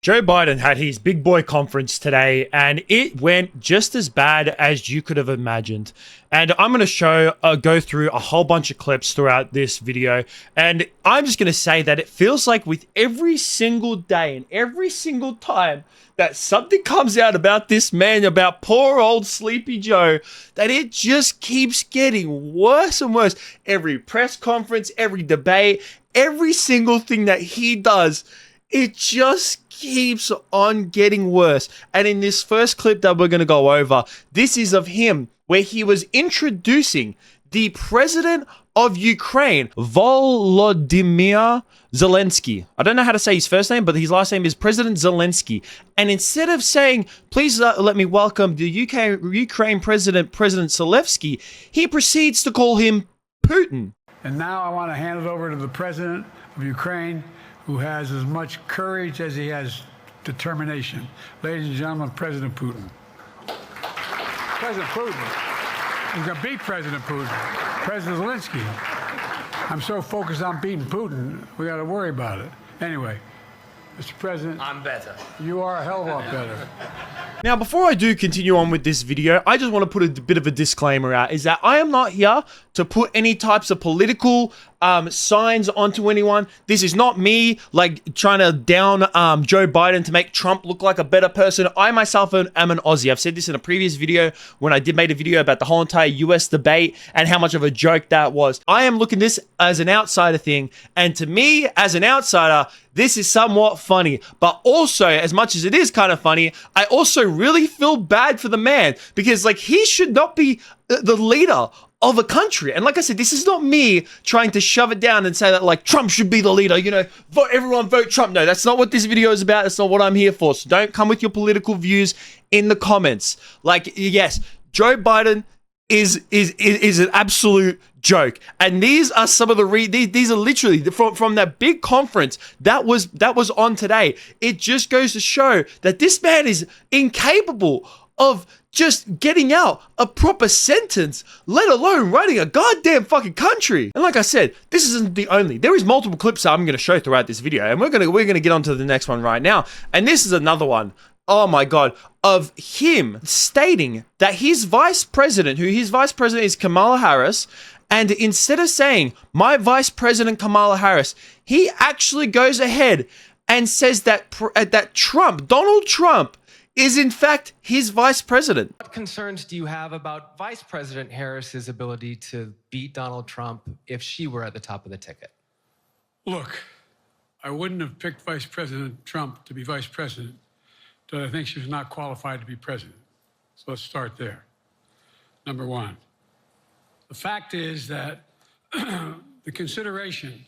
Joe Biden had his big boy conference today, and it went just as bad as you could have imagined. And I'm going to go through a whole bunch of clips throughout this video. And I'm just going to say that it feels like with every single day and every single time that something comes out about this man, about poor old Sleepy Joe, that it just keeps getting worse and worse. Every press conference, every debate, every single thing that he does, it just keeps on getting worse. And in this first clip that we're going to go over, this is of him where he was introducing the president of Ukraine, Volodymyr Zelensky. I don't know how to say his first name, but his last name is President Zelensky. And instead of saying, please let me welcome the Ukraine President Zelensky, he proceeds to call him Putin. And now I want to hand it over to the president of Ukraine, who has as much courage as he has determination. Ladies and gentlemen, President Putin. President Putin. He's going to beat President Putin. President Zelensky. I'm so focused on beating Putin, we got to worry about it. Anyway, Mr. President. I'm better. You are a hell of a lot better. Now, before I do continue on with this video, I just want to put a bit of a disclaimer out, is that I am not here to put any types of political signs onto anyone. This is not me like trying to down Joe Biden to make Trump look like a better person. I myself am an Aussie. I've said this in a previous video when I made a video about the whole entire US debate and how much of a joke that was. I am looking at this as an outsider thing, and to me, as an outsider, this is somewhat funny. But also, as much as it is kind of funny, I also really feel bad for the man, because like he should not be the leader of a country. And like I said, this is not me trying to shove it down and say that like Trump should be the leader, you know, everyone vote Trump. No, that's not what this video is about. That's not what I'm here for. So don't come with your political views in the comments. Like, yes, Joe Biden is an absolute joke. And these are some of the these are literally from that big conference that was on today. It just goes to show that this man is incapable of just getting out a proper sentence, let alone running a goddamn fucking country. And like I said, this isn't the only. There is multiple clips that I'm going to show throughout this video, and we're going to get on to the next one right now. And this is another one, oh my god, of him stating that his vice president is Kamala Harris, and instead of saying, my vice president Kamala Harris, he actually goes ahead and says that Donald Trump, is in fact his vice president. What concerns do you have about Vice President Harris's ability to beat Donald Trump if she were at the top of the ticket? Look, I wouldn't have picked Vice President Trump to be vice president, but I think she was not qualified to be president. So let's start there. Number one, the fact is that the consideration.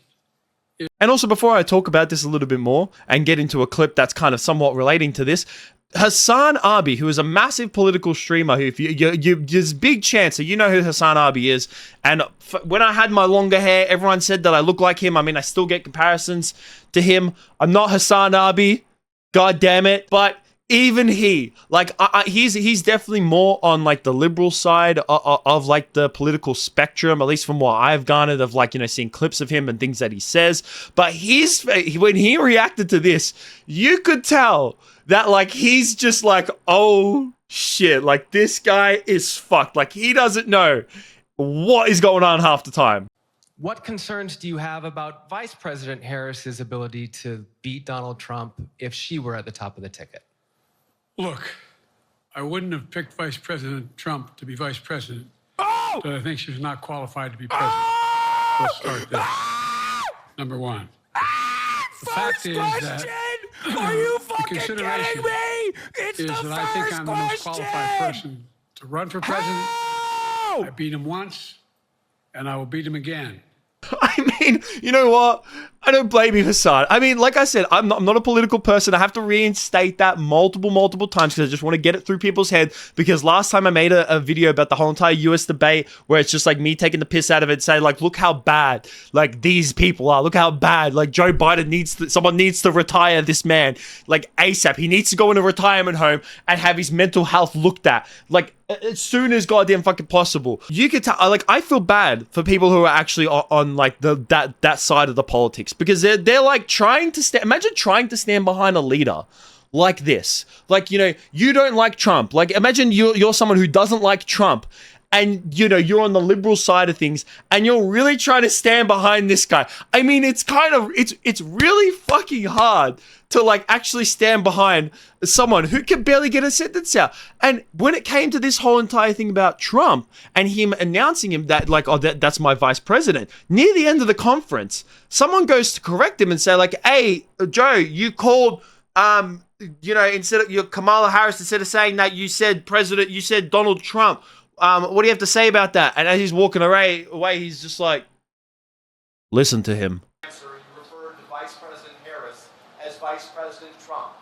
And also, before I talk about this a little bit more and get into a clip that's kind of somewhat relating to this, Hassan Arbi, who is a massive political streamer, who there's a big chance that you know who Hassan Arbi is. And when I had my longer hair, everyone said that I look like him. I mean, I still get comparisons to him. I'm not Hassan Arbi, god damn it. But even he, like, he's definitely more on like the liberal side of like the political spectrum, at least from what I've garnered of like, you know, seeing clips of him and things that he says. But when he reacted to this, you could tell that like he's just like, oh shit, like this guy is fucked. Like he doesn't know what is going on half the time. What concerns do you have about Vice President Harris's ability to beat Donald Trump if she were at the top of the ticket? Look, I wouldn't have picked Vice President Trump to be vice president, but I think she was not qualified to be president. Let's start there. Number one. The fact is that are you the fucking consideration kidding me? It's is the that I think I'm the most qualified person to run for president. I beat him once, and I will beat him again. I mean, you know what? I don't blame you, Hassan. I mean, like I said, I'm not a political person. I have to reinstate that multiple times because I just want to get it through people's head. Because last time I made a video about the whole entire US debate where it's just like me taking the piss out of it, saying like, look how bad like these people are. Look how bad like Joe Biden someone needs to retire this man like ASAP. He needs to go in a retirement home and have his mental health looked at. Like as soon as goddamn fucking possible. You could tell, like, I feel bad for people who are actually on like that side of the politics, because they're like trying to imagine trying to stand behind a leader like this. Like, you know, you don't like Trump. Like, imagine you're someone who doesn't like Trump, and, you know, you're on the liberal side of things, and you're really trying to stand behind this guy. I mean, it's kind of, it's really fucking hard to, like, actually stand behind someone who can barely get a sentence out. And when it came to this whole entire thing about Trump and him announcing him that, like, oh, that's my vice president, near the end of the conference, someone goes to correct him and say, like, hey, Joe, you called, you know, instead of your Kamala Harris, instead of saying that, you said president, you said Donald Trump. What do you have to say about that? And as he's walking away, he's just like, listen to him. You referred to Vice President Harris as Vice President Trump.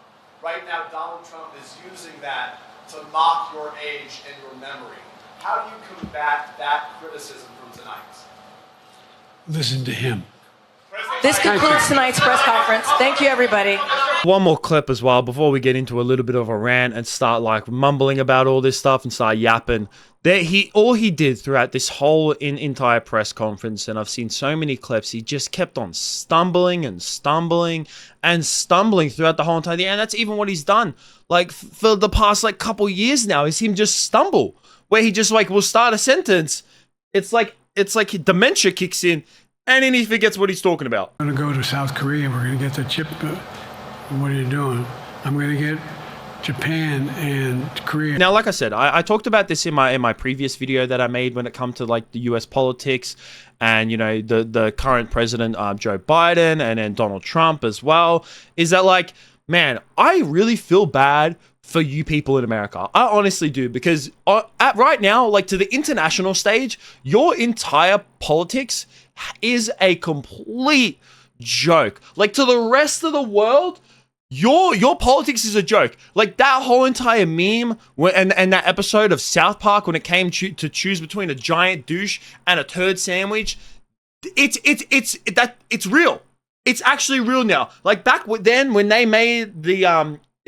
Right now, Donald Trump is using that to mock your age and your memory. How do you combat that criticism from tonight? Listen to him. This concludes tonight's press conference. Thank you, everybody. One more clip as well before we get into a little bit of a rant and start like mumbling about all this stuff and start yapping. All he did throughout this whole entire press conference, and I've seen so many clips, he just kept on stumbling and stumbling and stumbling throughout the whole entire thing. And that's even what he's done like for the past like couple years now, is him just stumble, where he just like will start a sentence. It's like dementia kicks in, and then he forgets what he's talking about. I'm going to go to South Korea. We're going to get the chip. What are you doing? I'm going to get Japan and Korea. Now, like I said, I talked about this in my previous video that I made when it comes to like the US politics and, you know, the current president, Joe Biden, and then Donald Trump as well, is that like, man, I really feel bad for you people in America. I honestly do, because at right now, like to the international stage, your entire politics is a complete joke. Like to the rest of the world, your politics is a joke. Like that whole entire meme and that episode of South Park when it came to choose between a giant douche and a turd sandwich, it's real. It's actually real now. Like back then when they made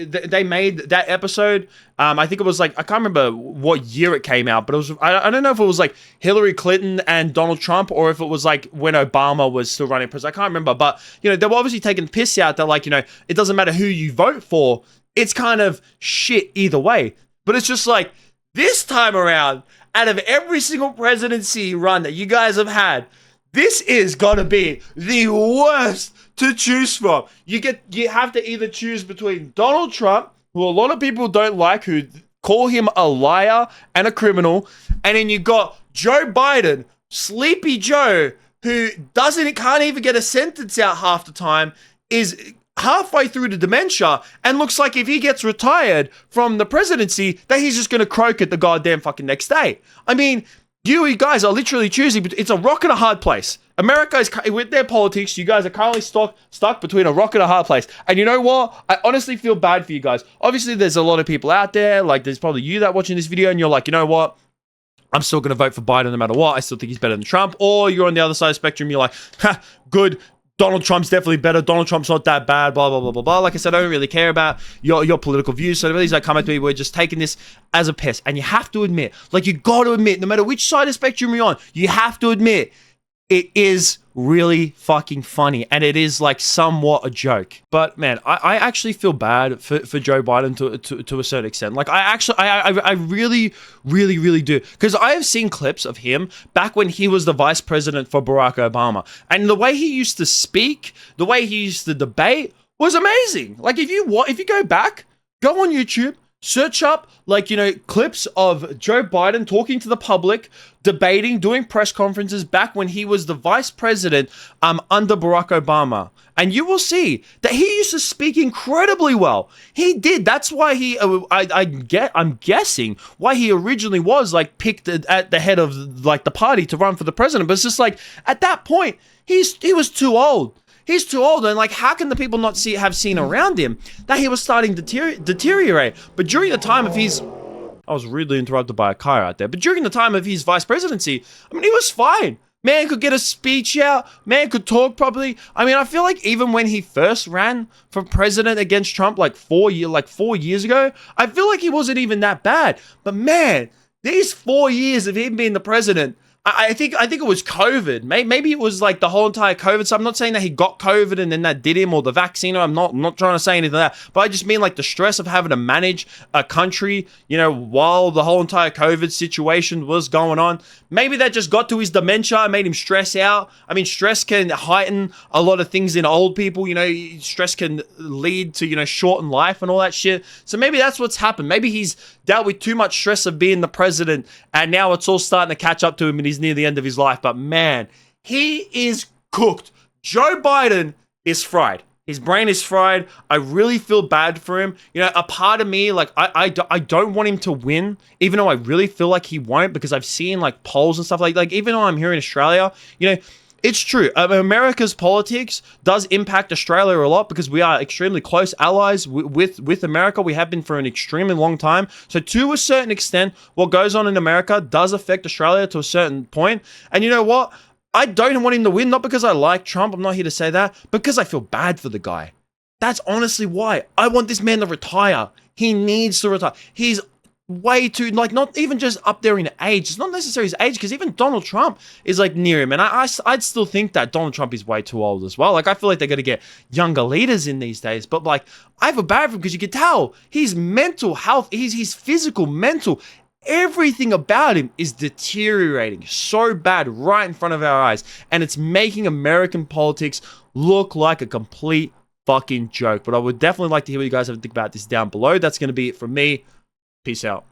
they made that episode, I think it was like, I can't remember what year it came out, but it was, I don't know if it was like Hillary Clinton and Donald Trump, or if it was like when Obama was still running president. I can't remember, but you know, they were obviously taking piss out that like, you know, it doesn't matter who you vote for, it's kind of shit either way. But it's just like, this time around, out of every single presidency run that you guys have had, this is gonna be the worst to choose from. You have to either choose between Donald Trump, who a lot of people don't like, who call him a liar and a criminal, and then you got Joe Biden, Sleepy Joe, who can't even get a sentence out half the time, is halfway through the dementia, and looks like if he gets retired from the presidency, that he's just gonna croak it the goddamn fucking next day. I mean, you guys are literally choosing, but it's a rock and a hard place. America is, with their politics, you guys are currently stuck between a rock and a hard place. And you know what? I honestly feel bad for you guys. Obviously, there's a lot of people out there, like there's probably you that watching this video and you're like, you know what? I'm still going to vote for Biden no matter what. I still think he's better than Trump. Or you're on the other side of the spectrum, you're like, ha, good. Donald Trump's definitely better. Donald Trump's not that bad, blah, blah, blah, blah, blah. Like I said, I don't really care about your political views. So really, like, come at me, we're just taking this as a piss. And you have to admit, like, you got to admit, no matter which side of the spectrum you're on, you have to admit, it is really fucking funny, and it is like somewhat a joke. But man, I actually feel bad for Joe Biden to a certain extent. Like I really do, because I have seen clips of him back when he was the vice president for Barack Obama, and the way he used to speak, the way he used to debate was amazing. Like if you go back, go on YouTube, search up, like, you know, clips of Joe Biden talking to the public, debating, doing press conferences back when he was the vice president under Barack Obama. And you will see that he used to speak incredibly well. He did. That's why I'm guessing why he originally was like picked at the head of like the party to run for the president. But it's just like, at that point, he was too old. He's too old, and like, how can the people not have seen around him that he was starting to deteriorate? But during the time of his, I was rudely interrupted by a car out there, but during the time of his vice presidency, I mean, he was fine. Man could get a speech out, man could talk properly. I mean, I feel like even when he first ran for president against Trump like 4 years ago, I feel like he wasn't even that bad. But man, these 4 years of him being the president, I think it was COVID. Maybe it was like the whole entire COVID. So I'm not saying that he got COVID and then that did him, or the vaccine. I'm not trying to say anything like that. But I just mean like the stress of having to manage a country, you know, while the whole entire COVID situation was going on. Maybe that just got to his dementia, made him stress out. I mean, stress can heighten a lot of things in old people. You know, stress can lead to, you know, shortened life and all that shit. So maybe that's what's happened. Maybe he's dealt with too much stress of being the president, and now it's all starting to catch up to him and he's near the end of his life. But man, he is cooked. Joe Biden is fried. His brain is fried. I really feel bad for him. You know, a part of me, like, I don't want him to win, even though I really feel like he won't, because I've seen like polls and stuff like even though I'm here in Australia, you know, it's true. America's politics does impact Australia a lot because we are extremely close allies with America. We have been for an extremely long time. So to a certain extent, what goes on in America does affect Australia to a certain point. And you know what? I don't want him to win, not because I like Trump. I'm not here to say that, because I feel bad for the guy. That's honestly why. I want this man to retire. He needs to retire. He's way too, like, not even just up there in age. It's not necessarily his age, because even Donald Trump is like near him. And I'd still think that Donald Trump is way too old as well. Like, I feel like they're going to get younger leaders in these days. But like, I feel bad for him because you can tell his mental health, his physical, mental, everything about him is deteriorating so bad right in front of our eyes. And it's making American politics look like a complete fucking joke. But I would definitely like to hear what you guys have to think about this down below. That's going to be it from me. Peace out.